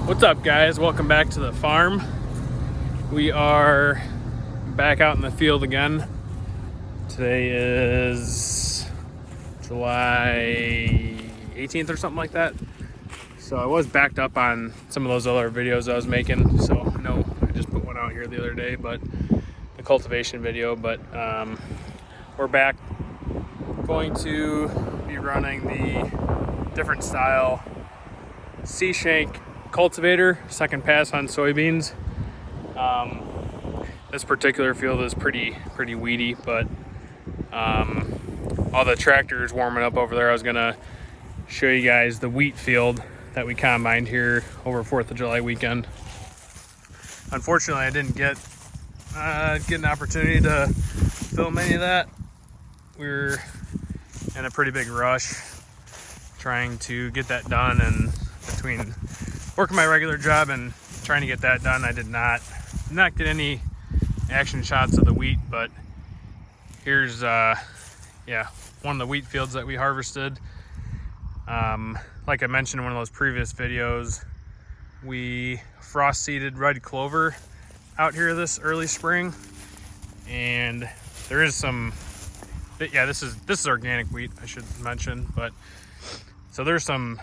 What's up, guys? Welcome back to the farm. We are back out in the field again. Today is July 18th or something like that. So I was backed up on some of those other videos I was making. So I know I just put one out here the other day, but the cultivation video. But we're back. Going to be running the different style C-shank cultivator, second pass on soybeans. This particular field is pretty weedy, but all the tractors warming up over there. I was gonna show you guys the wheat field that we combined here over 4th of July weekend. Unfortunately, I didn't get an opportunity to film any of that. We were in a pretty big rush trying to get that done, and between working my regular job and trying to get that done, I did not get any action shots of the wheat. But here's one of the wheat fields that we harvested. Like I mentioned in one of those previous videos, we frost seeded red clover out here this early spring, and there is some, this is organic wheat, I should mention. But so there's some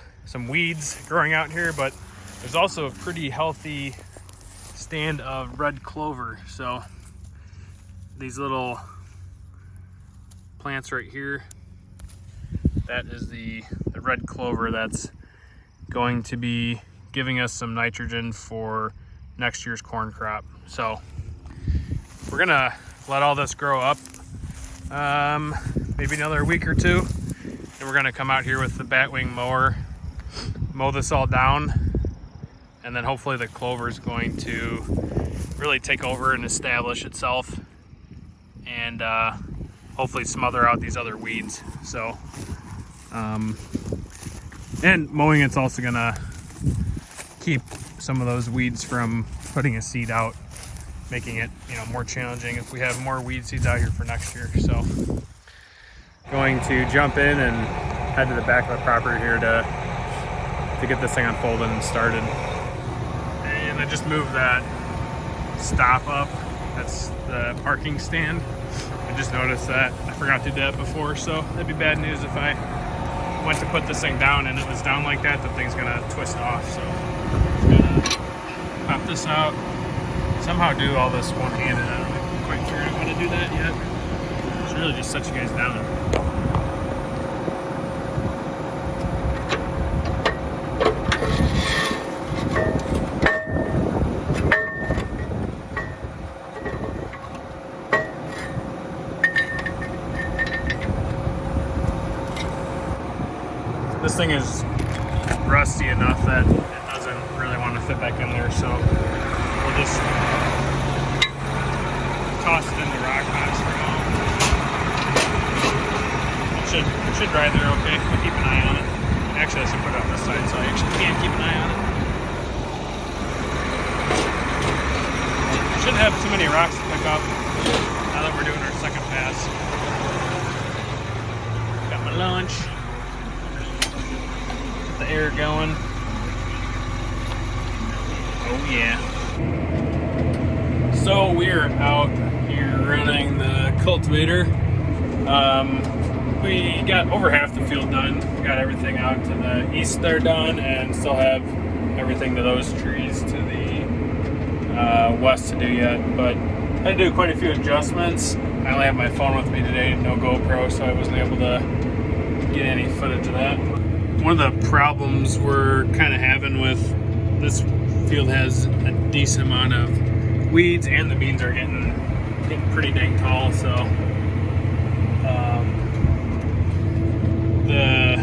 weeds growing out here, but there's also a pretty healthy stand of red clover. So these little plants right here, that is the red clover that's going to be giving us some nitrogen for next year's corn crop. So we're gonna let all this grow up, maybe another week or two, and we're gonna come out here with the batwing mower, mow this all down, and then hopefully the clover is going to really take over and establish itself, and hopefully smother out these other weeds. So and mowing it's also gonna keep some of those weeds from putting a seed out, making it more challenging if we have more weed seeds out here for next year. So going to jump in and head to the back of the property here to get this thing unfolded and started. And I just moved that stop up. That's the parking stand. I just noticed that I forgot to do that before, so that'd be bad news if I went to put this thing down and it was down like that. The thing's gonna twist off. So I'm gonna pop this out, somehow do all this one-handed. I don't quite figure out how to do that yet. I should really just set you guys down. This thing is rusty enough that it doesn't really want to fit back in there, so we'll just toss it in the rock box for now. It should dry there okay. I'll keep an eye on it. Actually, I should put it on this side so I actually can keep an eye on it. Shouldn't have too many rocks to pick up now that we're doing our second pass. Got my lunch. The air going. Oh yeah. So we're out here running the cultivator. We got over half the field done. We got everything out to the east there done, and still have everything to those trees to the west to do yet. But I had to do quite a few adjustments. I only have my phone with me today, no GoPro, so I wasn't able to get any footage of that. One of the problems we're kind of having with this field has a decent amount of weeds, and the beans are getting pretty dang tall. So the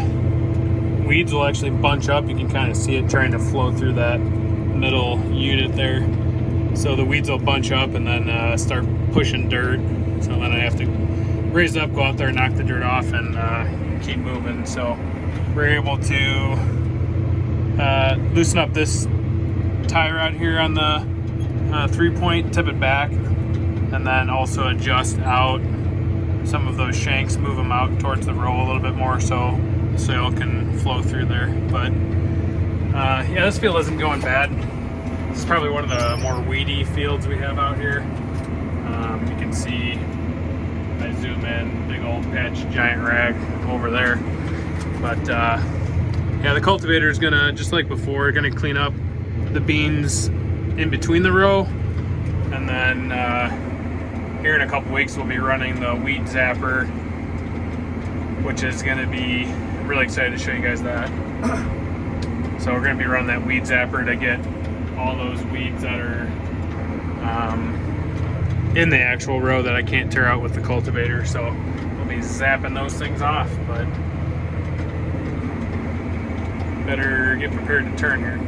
weeds will actually bunch up. You can kind of see it trying to flow through that middle unit there. So the weeds will bunch up and then start pushing dirt. So then I have to raise it up, go out there, knock the dirt off, and keep moving. So we're able to loosen up this tire out here on the 3-point, tip it back, and then also adjust out some of those shanks, move them out towards the row a little bit more so soil can flow through there. But yeah, this field isn't going bad. This is probably one of the more weedy fields we have out here. You can see, I zoom in, big old patch of giant rag over there. But yeah, the cultivator is gonna, just like before, gonna clean up the beans in between the row, and then here in a couple weeks we'll be running the weed zapper, which is gonna be, I'm really excited to show you guys that. So we're gonna be running that weed zapper to get all those weeds that are in the actual row that I can't tear out with the cultivator. So we'll be zapping those things off, but better get prepared to turn here.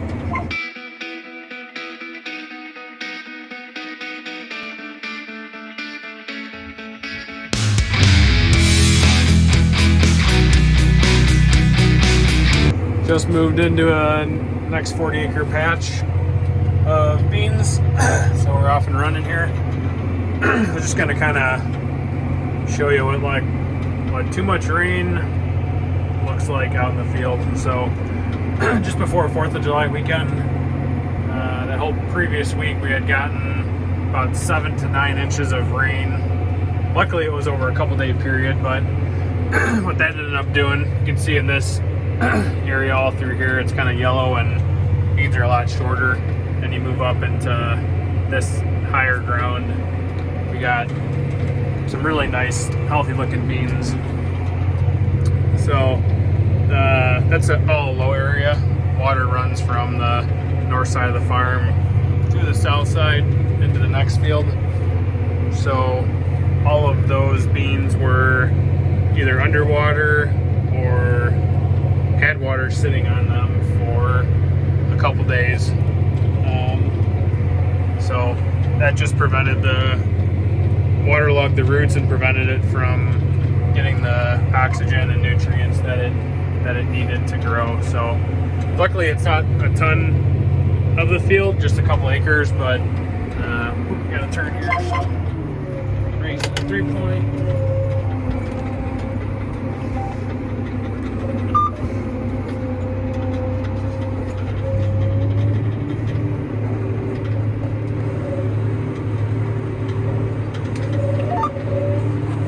Just moved into a next 40-acre patch of beans, so we're off and running here. I'm just gonna kind of show you what too much rain looks like out in the field. So just before 4th of July weekend, that whole previous week we had gotten about 7 to 9 inches of rain. Luckily it was over a couple day period, but what that ended up doing, you can see in this area all through here, it's kind of yellow and beans are a lot shorter. And you move up into this higher ground, we got some really nice healthy looking beans. So that's all a low area. Water runs from the north side of the farm to the south side into the next field. So all of those beans were either underwater or had water sitting on them for a couple days. So that just prevented waterlogged the roots and prevented it from getting the oxygen and nutrients that it needed to grow. So luckily it's not a ton of the field, just a couple acres, but gotta turn here. So raise the 3-point.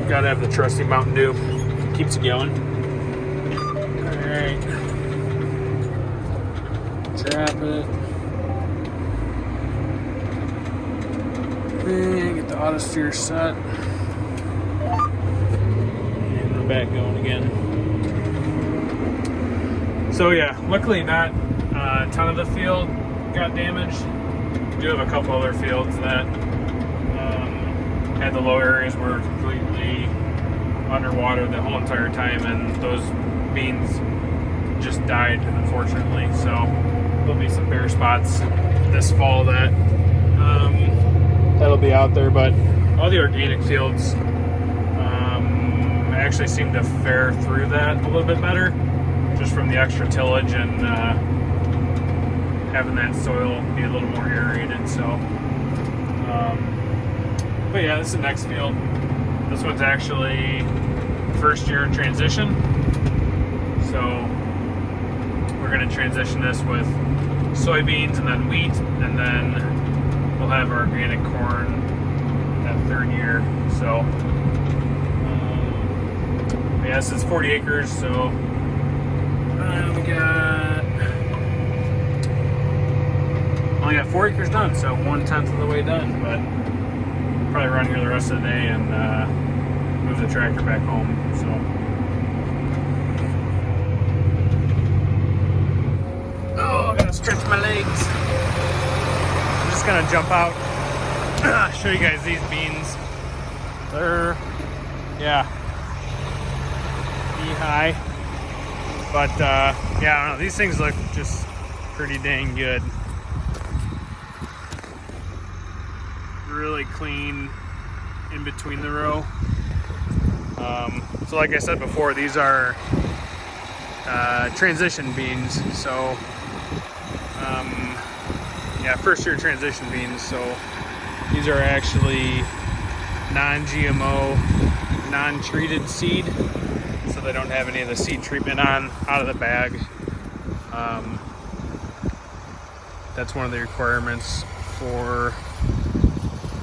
Gotta have the trusty Mountain Dew. Keeps you going. Alright. Trap it. And get the auto steer set. And we're back going again. So yeah, luckily not a ton of the field got damaged. We do have a couple other fields that had the low areas were completely underwater the whole entire time, and those beans just died, unfortunately. So there'll be some bare spots this fall that'll be out there, but all the organic fields actually seem to fare through that a little bit better, just from the extra tillage and having that soil be a little more aerated. So but yeah, this is the next field. This one's actually first year transition. So we're gonna transition this with soybeans and then wheat, and then we'll have our organic corn that 3rd year. So yeah, this is 40 acres, so we only got 4 acres done, so 1/10 of the way done, but probably run here the rest of the day and move the tractor back home. So I gotta stretch my legs. I'm just gonna jump out, show you guys these beans. They're knee high, but yeah, I don't know, these things look just pretty dang good. Really clean in between the row. So like I said before, these are transition beans. So yeah, first year transition beans. So these are actually non-GMO, non-treated seed. so they don't have any of the seed treatment on out of the bag. That's one of the requirements for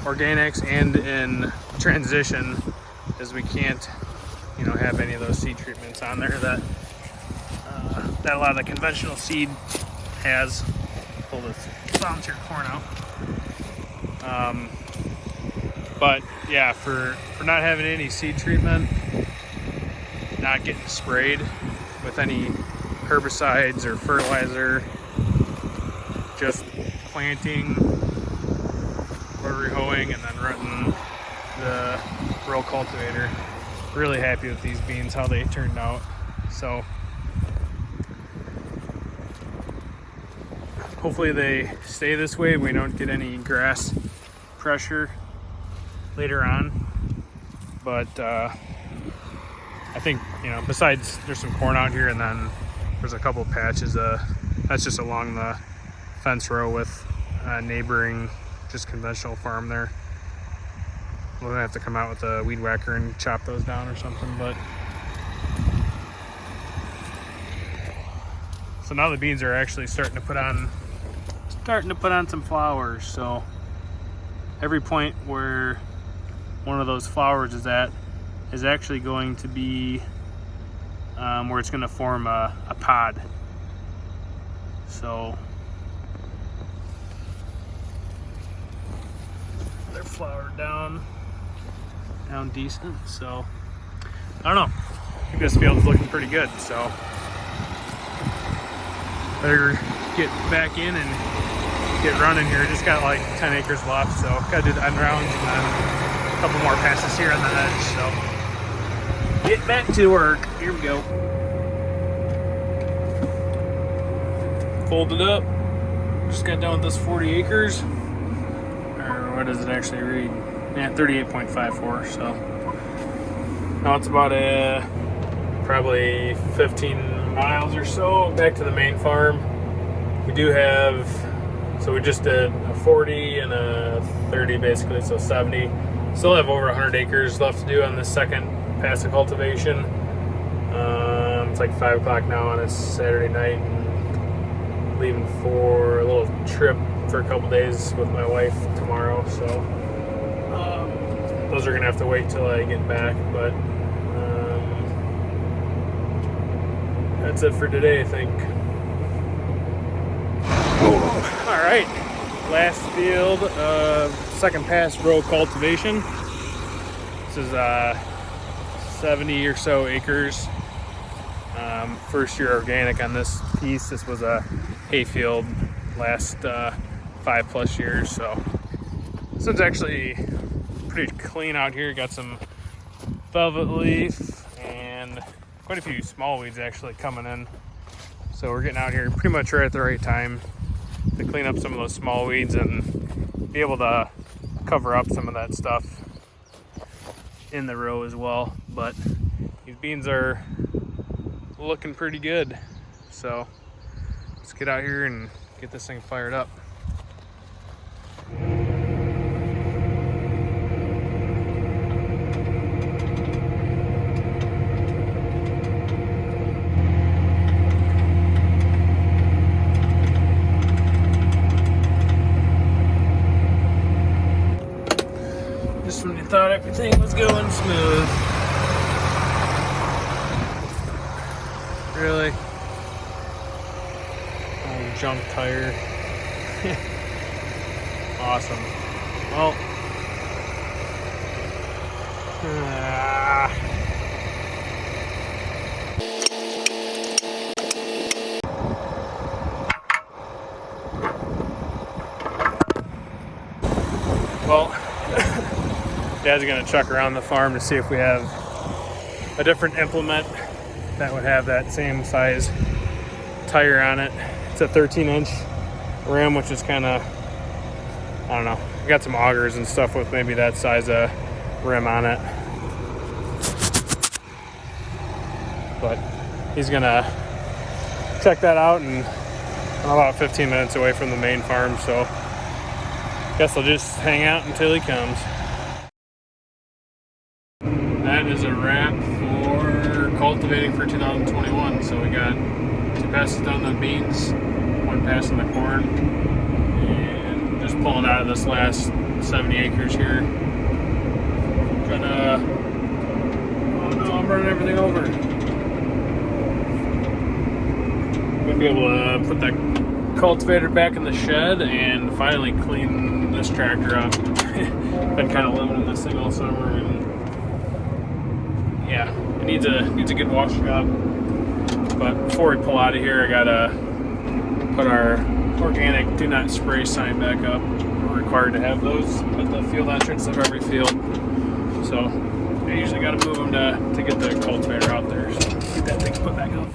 organics and in transition, is we can't, have any of those seed treatments on there that a lot of the conventional seed has. Pull this volunteer corn out. But yeah, for not having any seed treatment, not getting sprayed with any herbicides or fertilizer, just planting or rehoeing and then running the row cultivator. Really happy with these beans, how they turned out. So hopefully they stay this way. We don't get any grass pressure later on. But I think, besides there's some corn out here, and then there's a couple patches that's just along the fence row with a neighboring just conventional farm there. We're gonna have to come out with a weed whacker and chop those down or something. But so now the beans are actually starting to put on some flowers. So every point where one of those flowers is at is actually going to be where it's going to form a pod. So they're flowered down decent. So I don't know, I think this field's looking pretty good, so better get back in and get running here. Just got like 10 acres left, so gotta do the end rounds and then a couple more passes here on the edge. So get back to work. Here we go. Fold it up. Just got done with this 40 acres. Or what does it actually read? Yeah, 38.54. So now it's about probably 15 miles or so back to the main farm. We do have, so we just did a 40 and a 30 basically, so 70. Still have over 100 acres left to do on the second pass of cultivation. It's like 5 o'clock now on a Saturday night, and leaving for a little trip for a couple days with my wife tomorrow. So those are gonna have to wait till I get back, but that's it for today, I think. All right, last field of second pass row cultivation. This is 70 or so acres. First year organic on this piece. This was a hay field last 5+ years. So this one's actually pretty clean out here. Got some velvet leaf and quite a few small weeds actually coming in. So we're getting out here pretty much right at the right time to clean up some of those small weeds and be able to cover up some of that stuff in the row as well. But these beans are looking pretty good. So let's get out here and get this thing fired up. Just when you thought everything was going smooth. Really? Old junk tire. Awesome. Well. Well, Dad's gonna check around the farm to see if we have a different implement that would have that same size tire on it. It's a 13-inch rim, which is kind of, I don't know. We got some augers and stuff with maybe that size of rim on it. But he's gonna check that out, and I'm about 15 minutes away from the main farm, so guess I'll just hang out until he comes. That is a wrap for cultivation. one. So we got 2 passes done on the beans, 1 pass on the corn, and just pulling out of this last 70 acres here. Gonna, oh no, I'm running everything over. Gonna be able to put that cultivator back in the shed and finally clean this tractor up. Been kind of living in this thing all summer, and yeah, it needs a good wash job. But before we pull out of here, I gotta put our organic do not spray sign back up. We're required to have those at the field entrance of every field. So I usually gotta move them to get the cultivator out there. So get that thing put back up.